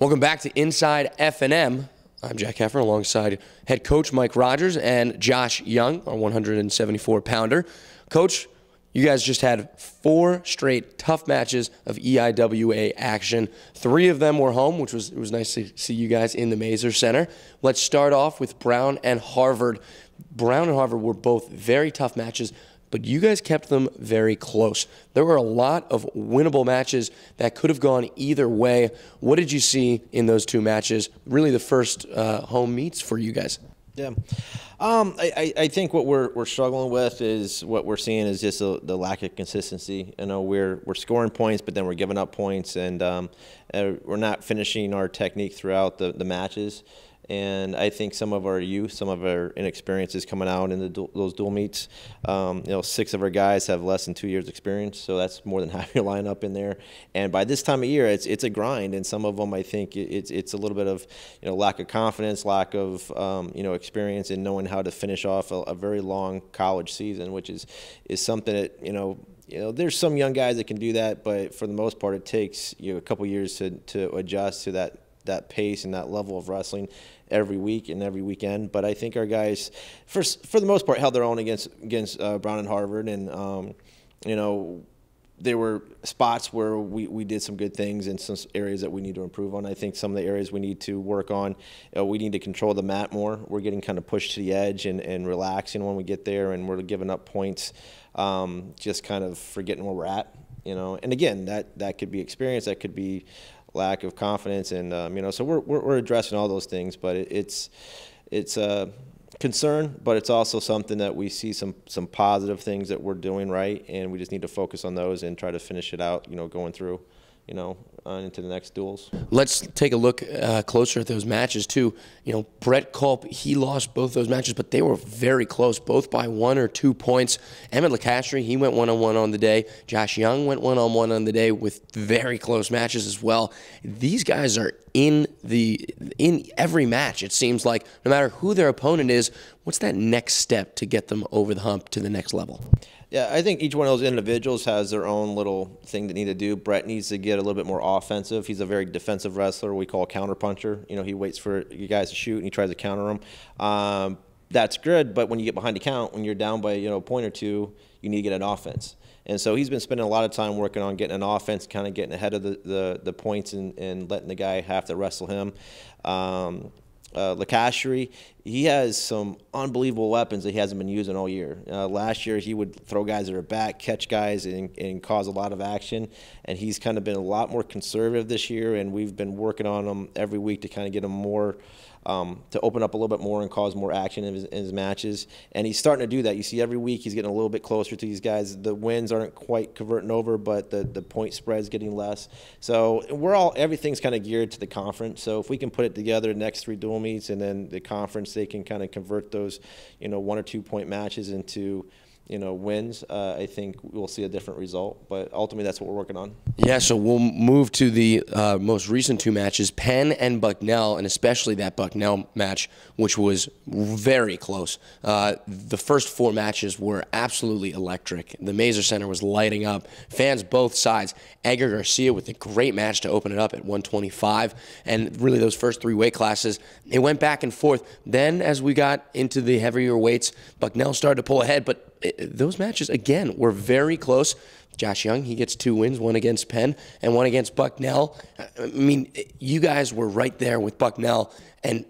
Welcome back to Inside F&M. I'm Jack Heffer alongside head coach Mike Rogers and Josh Young, our 174-pounder. Coach, you guys just had 4 straight tough matches of EIWA action. 3 of them were home, which was nice to see you guys in the Mazer Center. Let's start off with Brown and Harvard. Brown and Harvard were both very tough matches, but you guys kept them very close. There were a lot of winnable matches that could have gone either way. What did you see in those 2 matches? Really the first home meets for you guys. Yeah, I think what we're struggling with is what we're seeing is just the lack of consistency. You know, we're scoring points, but then we're giving up points, and we're not finishing our technique throughout the matches. And I think some of our youth, some of our inexperience is coming out in those dual meets. You know, 6 of our guys have less than 2 years experience, so that's more than half your lineup in there. And by this time of year, it's a grind, and some of them, I think, it's a little bit of, you know, lack of confidence, lack of you know, experience in knowing how to finish off a very long college season, which is something that, you know, there's some young guys that can do that, but for the most part, it takes a couple years to adjust to that pace and that level of wrestling every week and every weekend. But I think our guys, for the most part, held their own against Brown and Harvard, and you know, there were spots where we did some good things and some areas that we need to improve on. I think some of the areas we need to work on, we need to control the mat more. We're getting kind of pushed to the edge and relaxing when we get there, and we're giving up points, just kind of forgetting where we're at. You know, and again, that could be experience, that could be lack of confidence, and you know, so we're addressing all those things. But it's a concern, but it's also something that we see some positive things that we're doing right, and we just need to focus on those and try to finish it out, you know, going through, you know, into the next duels. Let's take a look closer at those matches too. You know, Brett Culp, he lost both those matches, but they were very close, both by 1 or 2 points. Emmett Lecastri, he went one-on-one on the day. Josh Young went one-on-one on the day with very close matches as well. These guys are in every match, it seems like, no matter who their opponent is. What's that next step to get them over the hump to the next level? Yeah, I think each one of those individuals has their own little thing they need to do. Brett needs to get a little bit more offensive. He's a very defensive wrestler. We call a counterpuncher. You know, he waits for you guys to shoot and he tries to counter them. That's good, but when you get behind the count, when you're down by, you know, a point or 2, you need to get an offense. And so he's been spending a lot of time working on getting an offense, kind of getting ahead of the points and letting the guy have to wrestle him. Lecastri, he has some unbelievable weapons that he hasn't been using all year. Last year, he would throw guys at their back, catch guys, and cause a lot of action. And he's kind of been a lot more conservative this year, and we've been working on him every week to kind of get him more, to open up a little bit more and cause more action in his matches. And he's starting to do that. You see every week he's getting a little bit closer to these guys. The wins aren't quite converting over, but the point spread is getting less. So everything's kind of geared to the conference. So if we can put it together, the next 3 dual meets, and then the conference, they can kind of convert those, you know, 1 or 2 point matches into, you know, wins. I think we'll see a different result, but ultimately that's what we're working on. Yeah, so we'll move to the most recent 2 matches, Penn and Bucknell, and especially that Bucknell match, which was very close. The first 4 matches were absolutely electric. The Mazer Center was lighting up. Fans both sides. Edgar Garcia with a great match to open it up at 125, and really those first 3 weight classes, it went back and forth. Then as we got into the heavier weights, Bucknell started to pull ahead, but those matches, again, were very close. Josh Young, he gets 2 wins, 1 against Penn and 1 against Bucknell. I mean, you guys were right there with Bucknell, and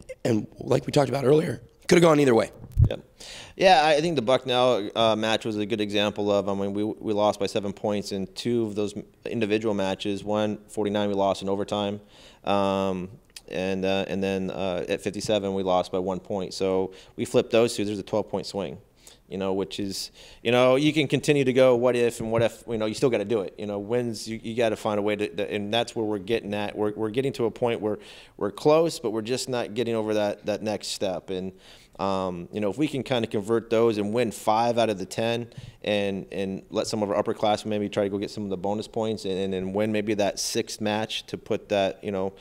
like we talked about earlier, could have gone either way. Yeah, I think the Bucknell match was a good example of, I mean, we lost by 7 points in 2 of those individual matches. 149 we lost in overtime. And then at 57 we lost by 1 point. So we flipped those 2. There's a 12-point swing. You know, which is, you know, you can continue to go what if, you know, you still got to do it. You know, wins, you got to find a way to, and that's where we're getting at. We're getting to a point where we're close, but we're just not getting over that next step. And, you know, if we can kind of convert those and win 5 out of the 10 and let some of our upperclassmen maybe try to go get some of the bonus points and win maybe that 6th match to put that, you know,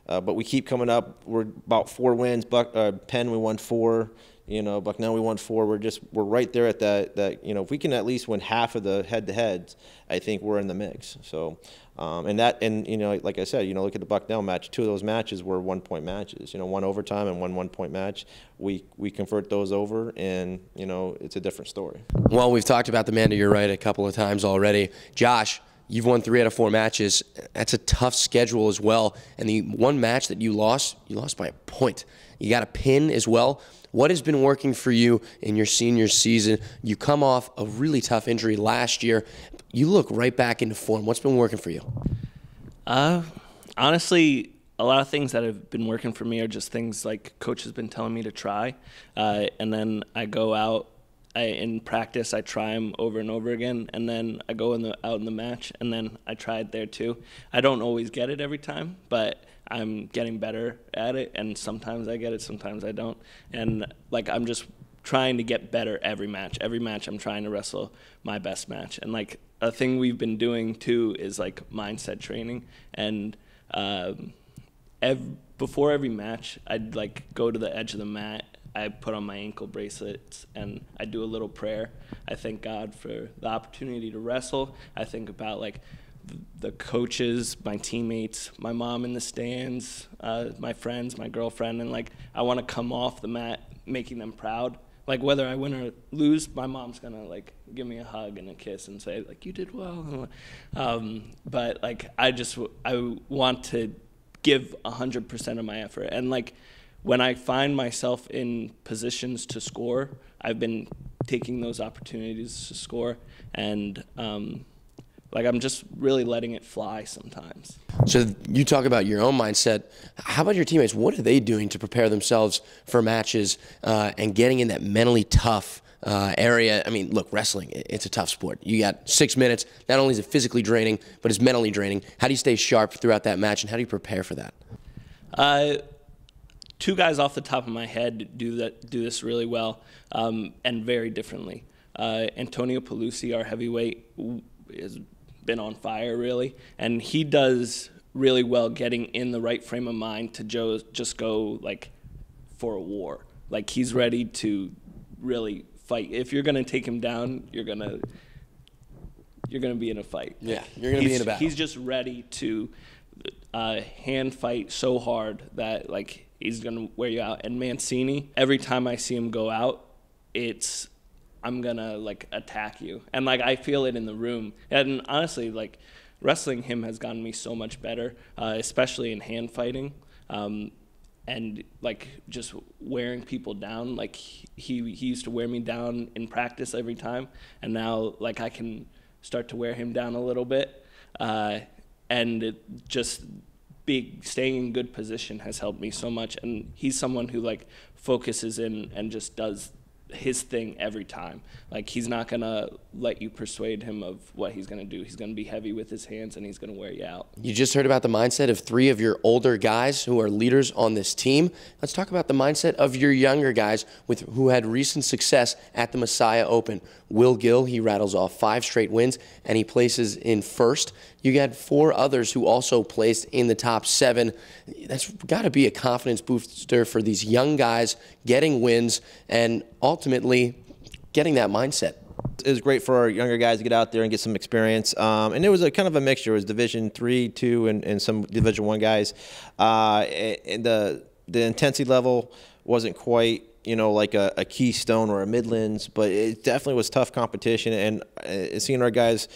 but we keep coming up. We're about 4 wins. Penn, we won 4. You know, Bucknell, we won 4. We're right there at that. You know, if we can at least win half of the head-to-heads, I think we're in the mix. So, and you know, like I said, you know, look at the Bucknell match. 2 of those matches were 1-point matches. You know, 1 overtime and 1 1-point match. We convert those over, and you know, it's a different story. Well, we've talked about the man to your right a couple of times already, Josh. You've won 3 out of 4 matches. That's a tough schedule as well. And the one match that you lost by a point. You got a pin as well. What has been working for you in your senior season? You come off a really tough injury last year. You look right back into form. What's been working for you? Honestly, a lot of things that have been working for me are just things like coach has been telling me to try. And then I go out. In practice, I try them over and over again, and then I go out in the match, and then I try it there too. I don't always get it every time, but I'm getting better at it, and sometimes I get it, sometimes I don't. And like I'm just trying to get better every match. Every match I'm trying to wrestle my best match. And like a thing we've been doing too is like mindset training. And before every match, I'd like go to the edge of the mat. I put on my ankle bracelets and I do a little prayer. I thank God for the opportunity to wrestle. I think about like the coaches, my teammates, my mom in the stands, my friends, my girlfriend, and like I want to come off the mat making them proud. Like whether I win or lose, my mom's gonna like give me a hug and a kiss and say like you did well. But like I want to give 100% of my effort, and like when I find myself in positions to score, I've been taking those opportunities to score, and like I'm just really letting it fly sometimes. So you talk about your own mindset. How about your teammates? What are they doing to prepare themselves for matches and getting in that mentally tough area? I mean, look, wrestling, it's a tough sport. You got 6 minutes. Not only is it physically draining, but it's mentally draining. How do you stay sharp throughout that match, and how do you prepare for that? 2 guys off the top of my head do this really well, and very differently. Antonio Pelusi, our heavyweight, has been on fire really, and he does really well getting in the right frame of mind to just go like for a war. Like he's ready to really fight. If you're gonna take him down, you're gonna be in a fight. Yeah, you're gonna be in a battle. He's just ready to hand fight so hard that like he's gonna wear you out. And Mancini, every time I see him go out, I'm gonna like attack you, and like I feel it in the room. And honestly, like wrestling him has gotten me so much better, especially in hand fighting, and like just wearing people down. Like he used to wear me down in practice every time, and now like I can start to wear him down a little bit, and it just staying in good position has helped me so much. And he's someone who like focuses in and just does his thing every time. Like he's not gonna let you persuade him of what he's gonna do. He's gonna be heavy with his hands, and he's gonna wear you out. You just heard about the mindset of 3 of your older guys who are leaders on this team. Let's talk about the mindset of your younger guys who had recent success at the Messiah Open. Will Gill, he rattles off 5 straight wins, and he places in first. You got 4 others who also placed in the top 7. That's got to be a confidence booster for these young guys getting wins and ultimately getting that mindset. It was great for our younger guys to get out there and get some experience. And it was a kind of a mixture. It was Division 3, 2, and some Division 1 guys. And the intensity level wasn't quite, like a Keystone or a Midlands, but it definitely was tough competition. And seeing our guys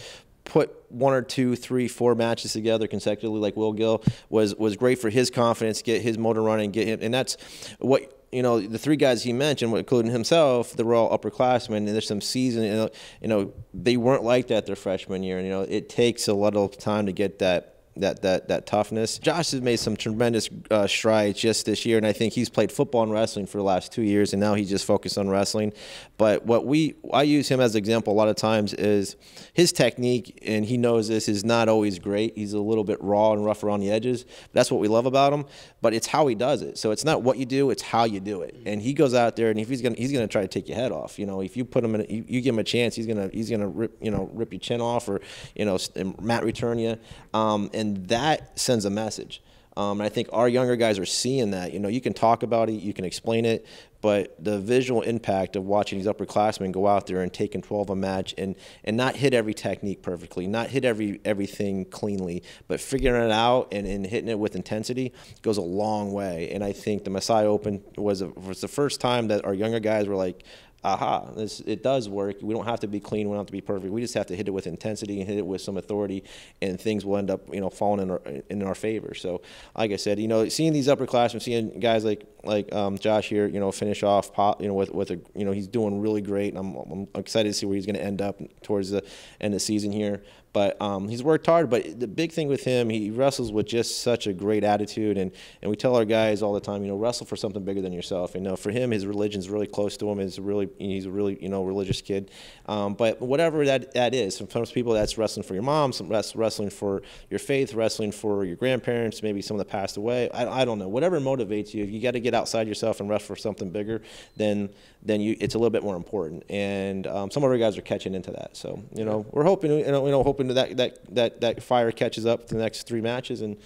put 1 or 2, 3, 4 matches together consecutively, like Will Gill, was great for his confidence, get his motor running, get him. And that's what, the 3 guys he mentioned, including himself, they were all upperclassmen, and there's some season, they weren't like that their freshman year. And, it takes a lot of time to get that toughness. Josh has made some tremendous strides just this year, and I think he's played football and wrestling for the last 2 years, and now he's just focused on wrestling. But I use him as an example a lot of times is his technique, and he knows this, is not always great. He's a little bit raw and rough around the edges. That's what we love about him, but it's how he does it. So it's not what you do, it's how you do it. And he goes out there, and if he's gonna try to take your head off. If you put him in, you give him a chance, he's gonna rip your chin off, or mat return you. And that sends a message. And I think our younger guys are seeing that. You can talk about it, you can explain it, but the visual impact of watching these upperclassmen go out there and taking 12 a match and not hit every technique perfectly, not hit everything cleanly, but figuring it out and hitting it with intensity goes a long way. And I think the Messiah Open was the first time that our younger guys were like, aha, it does work. We don't have to be clean. We don't have to be perfect. We just have to hit it with intensity and hit it with some authority, and things will end up, falling in our favor. So, like I said, seeing these upperclassmen, seeing guys like Josh here, finish off, with a, he's doing really great. And I'm excited to see where he's going to end up towards the end of the season here. But he's worked hard. But the big thing with him, he wrestles with just such a great attitude. And we tell our guys all the time, wrestle for something bigger than yourself. For him, his religion's really close to him. He's a really religious kid. But whatever that is, sometimes people that's wrestling for your mom, some wrestling for your faith, wrestling for your grandparents, maybe someone that passed away. I don't know. Whatever motivates you, if you got to get outside yourself and wrestle for something bigger, then it's a little bit more important. And some of our guys are catching into that. So we're hoping hoping that fire catches up to the next 3 matches and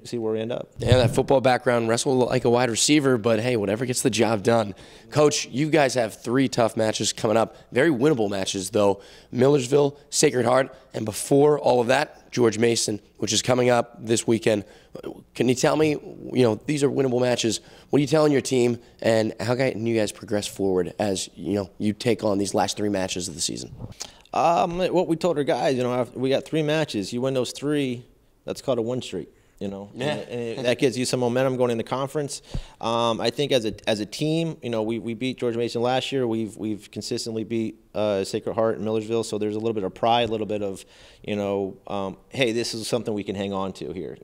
see where we end up. Yeah, that football background, wrestle like a wide receiver, but hey, whatever gets the job done. Coach, you guys have 3 tough matches coming up. Very winnable matches, though. Millersville, Sacred Heart, and before all of that, George Mason, which is coming up this weekend. Can you tell me, these are winnable matches. What are you telling your team, and how can you guys progress forward as, you take on these last 3 matches of the season? What we told our guys, we got 3 matches. You win those 3, that's called a win streak. And that gives you some momentum going into conference. I think as a team, we beat George Mason last year. We've consistently beat Sacred Heart and Millersville, so there's a little bit of pride, a little bit of, hey, this is something we can hang on to here.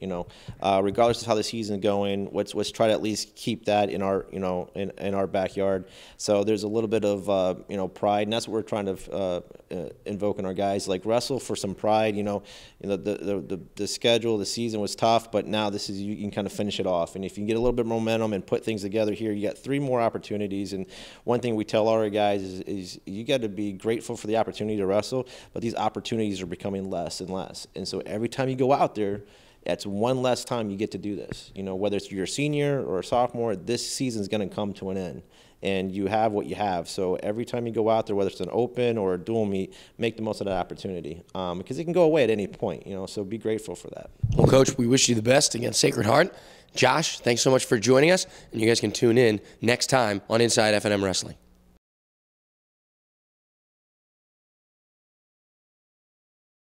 Regardless of how the season's going, let's try to at least keep that in our, in our backyard. So there's a little bit of, pride, and that's what we're trying to invoke in our guys. Like, wrestle for some pride. The schedule, the season was tough, but now you can kind of finish it off. And if you can get a little bit of momentum and put things together here, you got 3 more opportunities. And one thing we tell our guys is you got to be grateful for the opportunity to wrestle, but these opportunities are becoming less and less. And so every time you go out there, that's one less time you get to do this. Whether it's your senior or a sophomore, this season's going to come to an end. And you have what you have. So every time you go out there, whether it's an open or a dual meet, make the most of that opportunity, because it can go away at any point. So be grateful for that. Well, Coach, we wish you the best against Sacred Heart. Josh, thanks so much for joining us, and you guys can tune in next time on Inside F&M Wrestling.